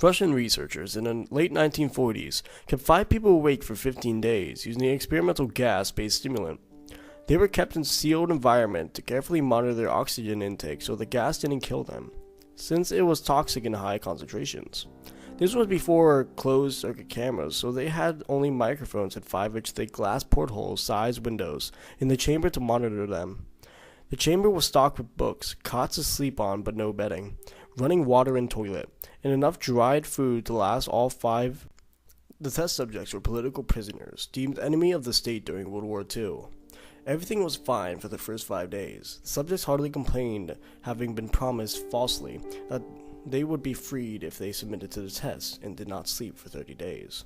Russian researchers in the late 1940s kept 5 people awake for 15 days using an experimental gas-based stimulant. They were kept in a sealed environment to carefully monitor their oxygen intake so the gas didn't kill them, since it was toxic in high concentrations. This was before closed-circuit cameras, so they had only microphones at 5-inch thick glass porthole-sized windows in the chamber to monitor them. The chamber was stocked with books, cots to sleep on but no bedding, running water and toilet, and enough dried food to last all 5. The test subjects were political prisoners, deemed enemy of the state during World War II. Everything was fine for the first 5 days. The subjects hardly complained, having been promised falsely that they would be freed if they submitted to the test and did not sleep for 30 days.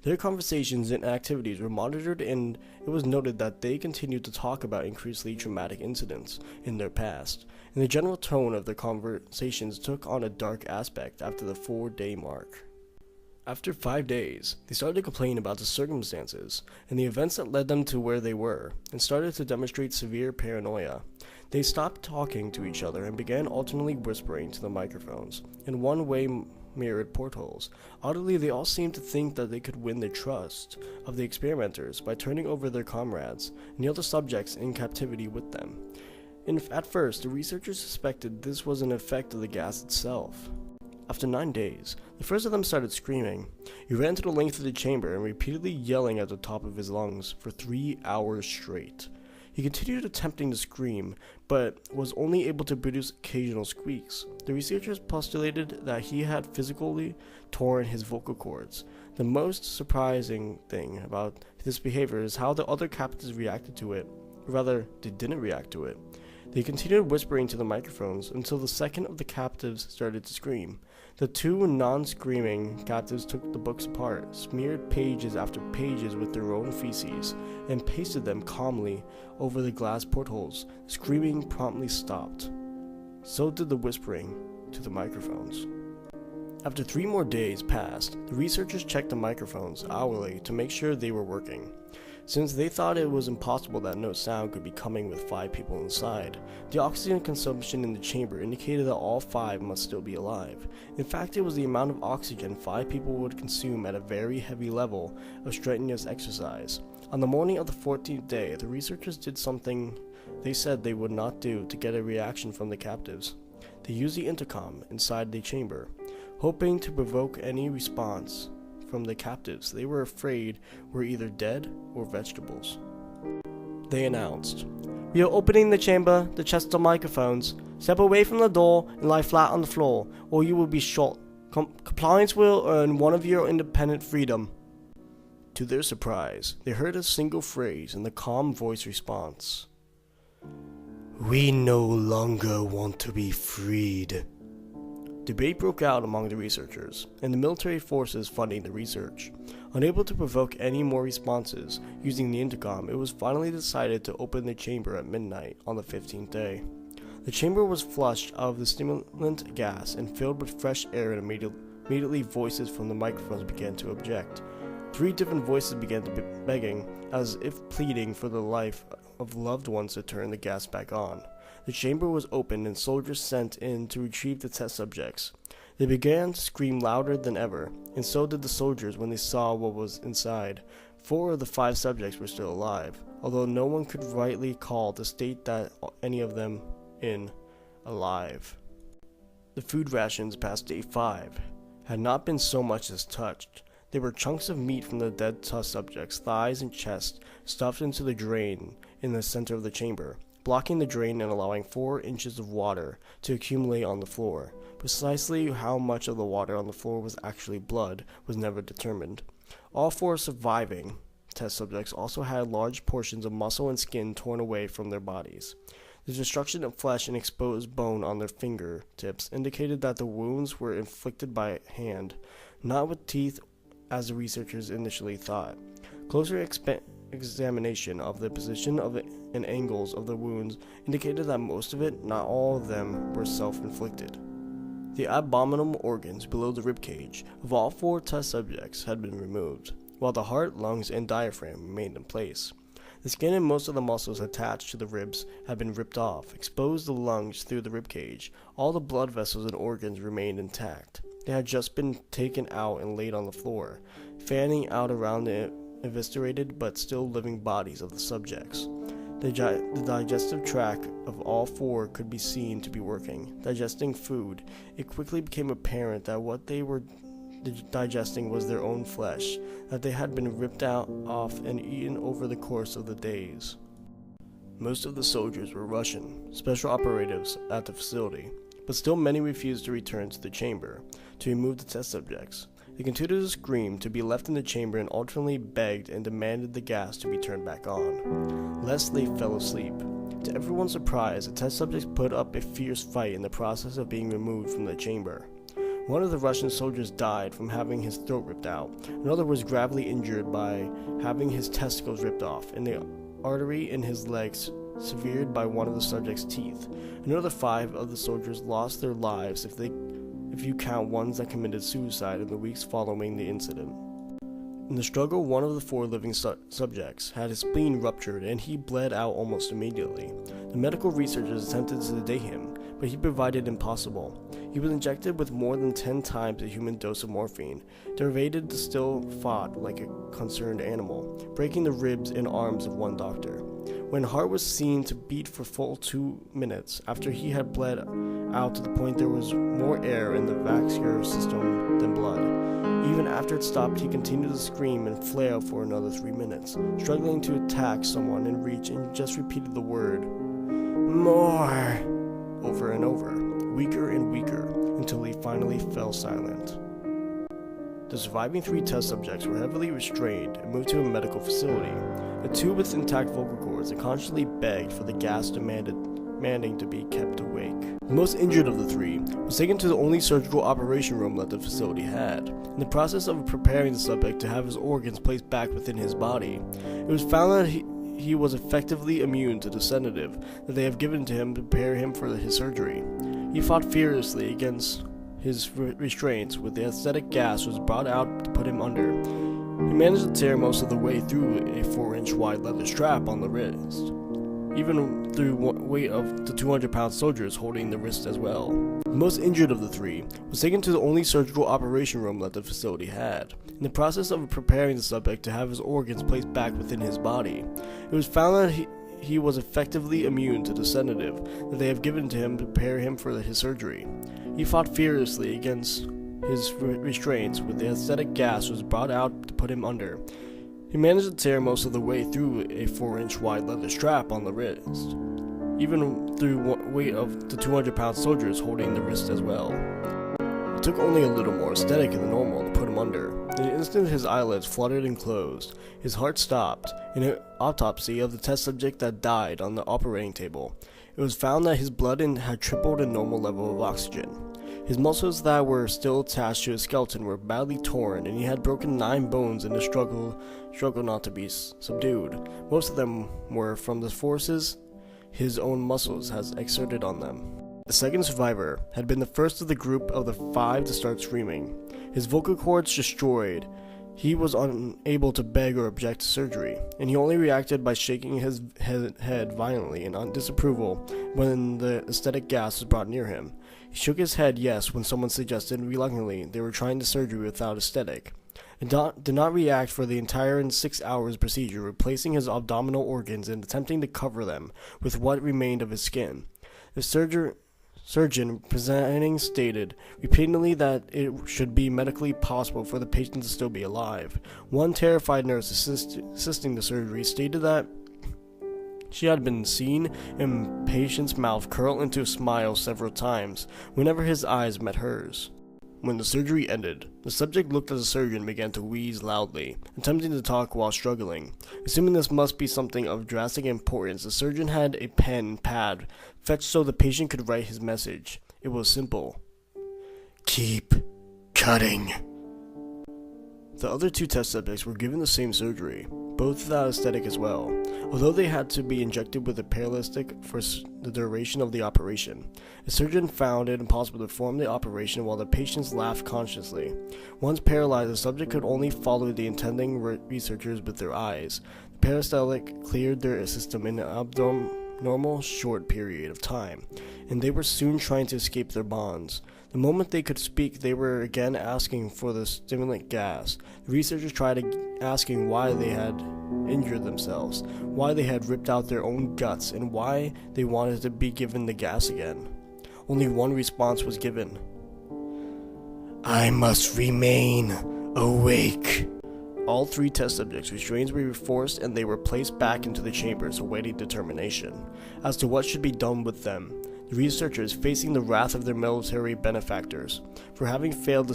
Their conversations and activities were monitored, and it was noted that they continued to talk about increasingly traumatic incidents in their past, and the general tone of their conversations took on a dark aspect after the 4-day mark. After 5 days, they started to complain about the circumstances and the events that led them to where they were, and started to demonstrate severe paranoia. They stopped talking to each other and began alternately whispering to the microphones in one-way mirrored portholes. Oddly, they all seemed to think that they could win the trust of the experimenters by turning over their comrades and the other subjects in captivity with them. At first, the researchers suspected this was an effect of the gas itself. After 9 days, the first of them started screaming. He ran to the length of the chamber and repeatedly yelling at the top of his lungs for 3 hours straight. He continued attempting to scream, but was only able to produce occasional squeaks. The researchers postulated that he had physically torn his vocal cords. The most surprising thing about this behavior is how the other captives reacted to it. Or rather, they didn't react to it. They continued whispering to the microphones until the second of the captives started to scream. The 2 non-screaming captives took the books apart, smeared pages after pages with their own feces, and pasted them calmly over the glass portholes. Screaming promptly stopped. So did the whispering to the microphones. After 3 more days passed, the researchers checked the microphones hourly to make sure they were working. Since they thought it was impossible that no sound could be coming with 5 people inside, the oxygen consumption in the chamber indicated that all 5 must still be alive. In fact, it was the amount of oxygen 5 people would consume at a very heavy level of strenuous exercise. On the morning of the 14th day, the researchers did something they said they would not do to get a reaction from the captives. They used the intercom inside the chamber, hoping to provoke any response from the captives they were afraid were either dead or vegetables. They announced, "We are opening the chamber, the chest of microphones. Step away from the door and lie flat on the floor, or you will be shot. Compliance will earn one of your independent freedom." To their surprise, they heard a single phrase in the calm voice response. "We no longer want to be freed." Debate broke out among the researchers and the military forces funding the research. Unable to provoke any more responses using the intercom, it was finally decided to open the chamber at midnight on the 15th day. The chamber was flushed of the stimulant gas and filled with fresh air, and immediately voices from the microphones began to object. 3 different voices began to begging, as if pleading for the life of loved ones, to turn the gas back on. The chamber was opened and soldiers sent in to retrieve the test subjects. They began to scream louder than ever, and so did the soldiers when they saw what was inside. 4 of the 5 subjects were still alive, although no one could rightly call the state that any of them in alive. The food rations past day 5 had not been so much as touched. There were chunks of meat from the dead test subjects' thighs and chest stuffed into the drain in the center of the chamber, blocking the drain and allowing 4 inches of water to accumulate on the floor. Precisely how much of the water on the floor was actually blood was never determined. All 4 surviving test subjects also had large portions of muscle and skin torn away from their bodies. The destruction of flesh and exposed bone on their fingertips indicated that the wounds were inflicted by hand, not with teeth as the researchers initially thought. Closer examination of the position of and angles of the wounds indicated that most of it, not all of them, were self-inflicted. The abdominal organs below the ribcage of all 4 test subjects had been removed, while the heart, lungs, and diaphragm remained in place. The skin and most of the muscles attached to the ribs had been ripped off, exposed the lungs through the ribcage. All the blood vessels and organs remained intact. They had just been taken out and laid on the floor, fanning out around the eviscerated but still living bodies of the subjects. The digestive tract of all four could be seen to be working, digesting food. It quickly became apparent that what they were digesting was their own flesh, that they had been ripped off and eaten over the course of the days. Most of the soldiers were Russian, special operatives at the facility, but still many refused to return to the chamber to remove the test subjects. They continued to scream to be left in the chamber and alternately begged and demanded the gas to be turned back on, lest they fell asleep. To everyone's surprise, the test subjects put up a fierce fight in the process of being removed from the chamber. One of the Russian soldiers died from having his throat ripped out. Another was gravely injured by having his testicles ripped off, and the artery in his legs severed by one of the subject's teeth. Another 5 of the soldiers lost their lives if you count ones that committed suicide in the weeks following the incident. In the struggle, one of the 4 living subjects had his spleen ruptured and he bled out almost immediately. The medical researchers attempted to sedate him, but he provided impossible. He was injected with more than 10 times a human dose of morphine. Dervated still fought like a concerned animal, breaking the ribs and arms of one doctor. When heart was seen to beat for full 2 minutes after he had bled out to the point there was more air in the vascular system than blood. Even after it stopped, he continued to scream and flail for another 3 minutes, struggling to attack someone in reach, and just repeated the word, "More," over and over, weaker and weaker, until he finally fell silent. The surviving 3 test subjects were heavily restrained and moved to a medical facility. The 2 with intact vocal cords had constantly begged for the gas, demanding to be kept awake. The most injured of the 3 was taken to the only surgical operation room that the facility had. In the process of preparing the subject to have his organs placed back within his body, it was found that he was effectively immune to the sedative that they have given to him to prepare him for his surgery. He fought furiously against his restraints when the anesthetic gas was brought out to put him under. He managed to tear most of the way through a 4-inch wide leather strap on the wrist, even through weight of the 200-pound soldiers holding the wrist as well. The most injured of the 3 was taken to the only surgical operation room that the facility had. In the process of preparing the subject to have his organs placed back within his body, it was found that he was effectively immune to the sedative that they have given to him to prepare him for his surgery. He fought furiously against his restraints when the anesthetic gas was brought out to put him under. He managed to tear most of the way through a 4-inch wide leather strap on the wrist, even through weight of the 200-pound soldiers holding the wrist as well. It took only a little more aesthetic than normal to put him under. In an instant, his eyelids fluttered and closed. His heart stopped. In an autopsy of the test subject that died on the operating table, it was found that his blood had tripled a normal level of oxygen. His muscles that were still attached to his skeleton were badly torn, and he had broken 9 bones in the struggle not to be subdued. Most of them were from the forces his own muscles had exerted on them. The second survivor had been the first of the group of the 5 to start screaming. His vocal cords destroyed, he was unable to beg or object to surgery, and he only reacted by shaking his head violently in disapproval when the anesthetic gas was brought near him. He shook his head yes when someone suggested reluctantly they were trying the surgery without anesthetic, and did not react for the entire 6 hours procedure, replacing his abdominal organs and attempting to cover them with what remained of his skin. The surgeon presenting stated repeatedly that it should be medically possible for the patient to still be alive. One terrified nurse assisting the surgery stated that she had been seen in patient's mouth curl into a smile several times whenever his eyes met hers. When the surgery ended, the subject looked at the surgeon and began to wheeze loudly, attempting to talk while struggling. Assuming this must be something of drastic importance, the surgeon had a pen and pad fetched so the patient could write his message. It was simple. "Keep cutting." The other 2 test subjects were given the same surgery, both without anesthetic as well, although they had to be injected with a paralytic for the duration of the operation. The surgeon found it impossible to perform the operation while the patients laughed consciously. Once paralyzed, the subject could only follow the intending researchers with their eyes. The peristaltic cleared their system in an abnormal short period of time, and they were soon trying to escape their bonds. The moment they could speak, they were again asking for the stimulant gas. The researchers tried asking why they had injured themselves, why they had ripped out their own guts, and why they wanted to be given the gas again. Only one response was given. "I must remain awake." All 3 test subjects' restraints were forced and they were placed back into the chambers awaiting determination as to what should be done with them. The researchers, facing the wrath of their military benefactors for having failed the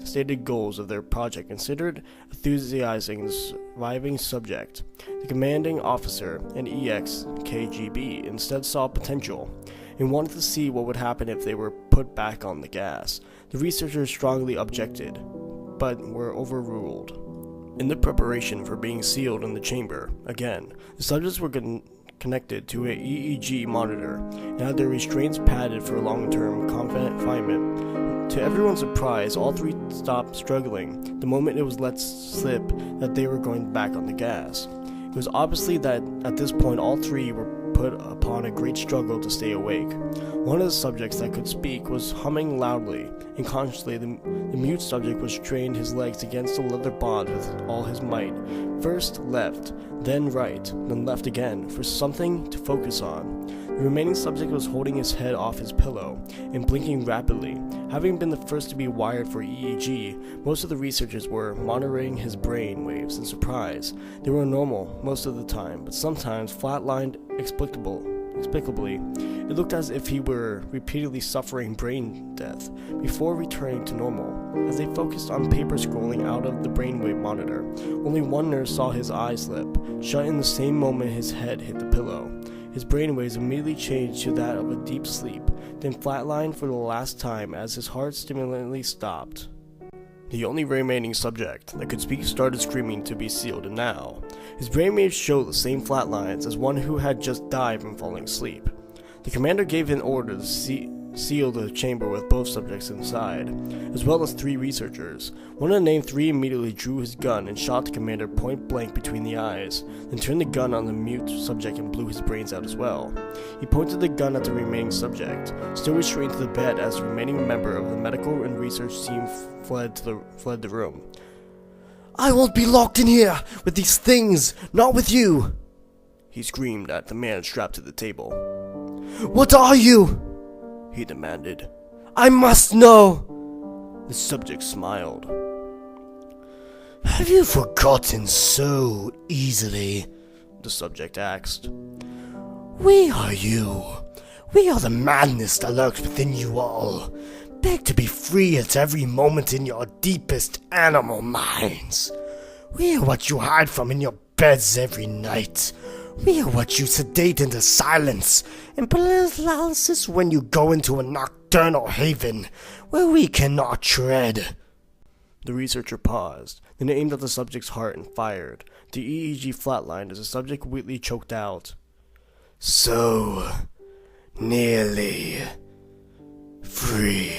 stated goals of their project, considered euthanizing the surviving subject. The commanding officer and ex-KGB instead saw potential and wanted to see what would happen if they were put back on the gas. The researchers strongly objected, but were overruled. In the preparation for being sealed in the chamber, again, the subjects were connected to a EEG monitor and had their restraints padded for long-term confinement. To everyone's surprise, all 3 stopped struggling the moment it was let slip that they were going back on the gas. It was obviously that at this point all 3 were put upon a great struggle to stay awake. One of the subjects that could speak was humming loudly and consciously. The mute subject was strained his legs against the leather bond with all his might. First left, then right, then left again, for something to focus on. The remaining subject was holding his head off his pillow and blinking rapidly. Having been the first to be wired for EEG, most of the researchers were monitoring his brain waves in surprise. They were normal most of the time, but sometimes flatlined inexplicably. It looked as if he were repeatedly suffering brain death before returning to normal. As they focused on paper scrolling out of the brainwave monitor, only one nurse saw his eyes slip shut in the same moment his head hit the pillow. His brainwaves immediately changed to that of a deep sleep, then flatlined for the last time as his heart stimulantly stopped. The only remaining subject that could speak started screaming to be sealed, and now his brainwaves showed the same flat lines as one who had just died from falling asleep. The commander gave an order to seal the chamber with both subjects inside, as well as 3 researchers. One of the named 3 immediately drew his gun and shot the commander point blank between the eyes, then turned the gun on the mute subject and blew his brains out as well. He pointed the gun at the remaining subject, still restrained to the bed as the remaining member of the medical and research team fled the room. "I won't be locked in here with these things, not with you!" he screamed at the man strapped to the table. "What are you?" he demanded. "I must know!" The subject smiled. "Have you forgotten so easily?" the subject asked. "We are you. We are the madness that lurks within you all. Beg to be free at every moment in your deepest animal minds. We are what you hide from in your beds every night. We are what you sedate into silence and paralysis when you go into a nocturnal haven where we cannot tread." The researcher paused, then aimed at the subject's heart and fired. The EEG flatlined as the subject weakly choked out, "So nearly free."